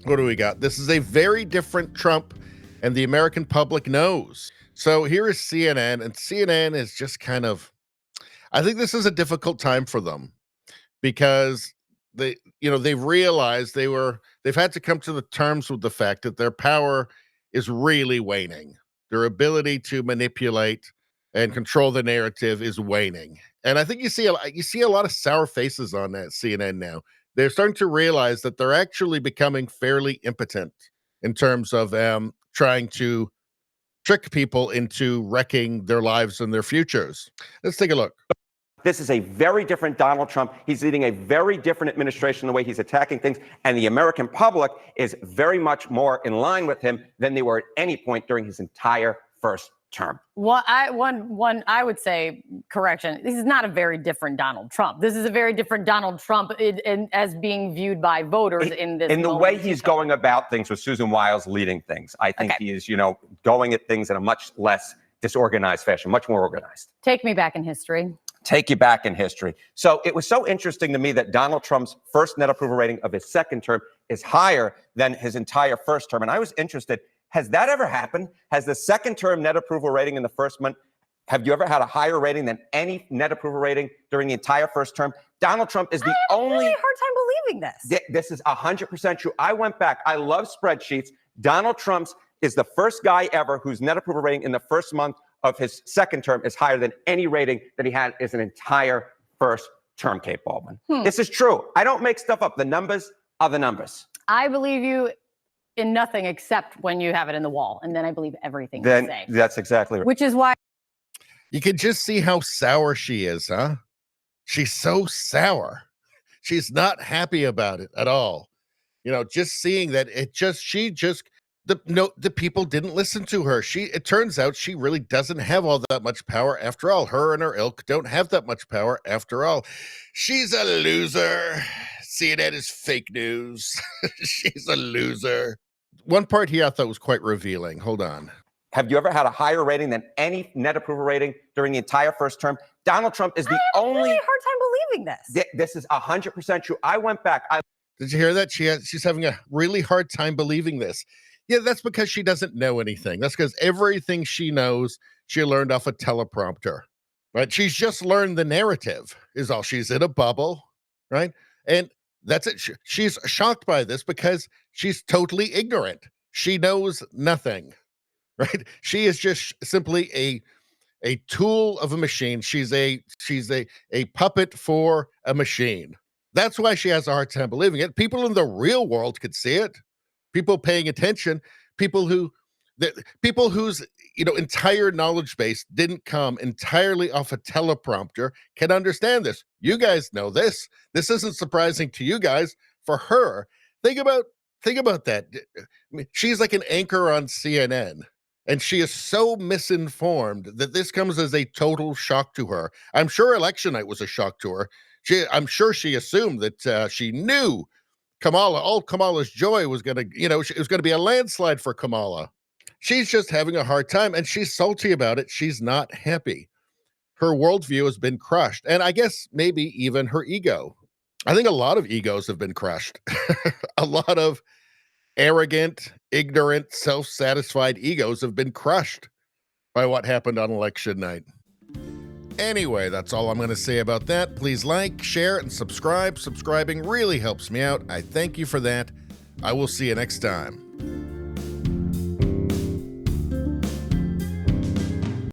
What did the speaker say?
What do we got? This is a very different Trump, and the American public knows. So here is CNN, and CNN is just kind of, I think this is a difficult time for them because they've realized they've had to come to the terms with the fact that their power is really waning. Their ability to manipulate and control the narrative is waning. And I think you see a lot of sour faces on that CNN now. They're starting to realize that they're actually becoming fairly impotent in terms of trying to trick people into wrecking their lives and their futures. Let's take a look. This is a very different Donald Trump. He's leading a very different administration, the way he's attacking things. And the American public is very much more in line with him than they were at any point during his entire first term. Well, I would say, correction, this is not a very different Donald Trump. This is a very different Donald Trump as being viewed by voters in this. In the way he's going about things with Susan Wiles leading things. I think he is, going at things in a much less disorganized fashion, much more organized. Take me back in history. Take you back in history. So it was so interesting to me that Donald Trump's first net approval rating of his second term is higher than his entire first term. And I was interested, has that ever happened? Has the second term net approval rating in the first month, have you ever had a higher rating than any net approval rating during the entire first term? Donald Trump is the only— I have a really hard time believing this. This is 100% true. I went back. I love spreadsheets. Donald Trump's is the first guy ever whose net approval rating in the first month of his second term is higher than any rating that he had as an entire first term, Kate Baldwin. This is true. I don't make stuff up. The numbers are the numbers. I believe you in nothing except when you have it in the wall, and then I believe everything you say. That's exactly right. Which is why you can just see how sour she is, huh? She's so sour. She's not happy about it at all. Just seeing that the people didn't listen to her. It turns out she really doesn't have all that much power after all. Her and her ilk don't have that much power after all. She's a loser. CNN is fake news. She's a loser. One part here I thought was quite revealing. Hold on. Have you ever had a higher rating than any net approval rating during the entire first term? Donald Trump is the only— I have a really hard time believing this. This is 100% true. I went back. Did you hear that? She's having a really hard time believing this. Yeah, that's because she doesn't know anything. That's because everything she knows, she learned off a teleprompter, right? She's just learned the narrative is all. She's in a bubble, right? And that's it. She's shocked by this because she's totally ignorant. She knows nothing, right? She is just simply a tool of a machine. She's a puppet for a machine. That's why she has a hard time believing it. People in the real world could see it. People paying attention, people whose entire knowledge base didn't come entirely off a teleprompter can understand this. You guys know this. This isn't surprising to you guys. For her, think about that. I mean, she's like an anchor on CNN, and she is so misinformed that this comes as a total shock to her. I'm sure election night was a shock to her. I'm sure she assumed that she knew Kamala's joy was going to, it was going to be a landslide for Kamala. She's just having a hard time, and she's salty about it. She's not happy. Her worldview has been crushed, and I guess maybe even her ego. I think a lot of egos have been crushed. A lot of arrogant, ignorant, self-satisfied egos have been crushed by what happened on election night. Anyway, that's all I'm going to say about that. Please like, share, and subscribe. Subscribing really helps me out. I thank you for that. I will see you next time.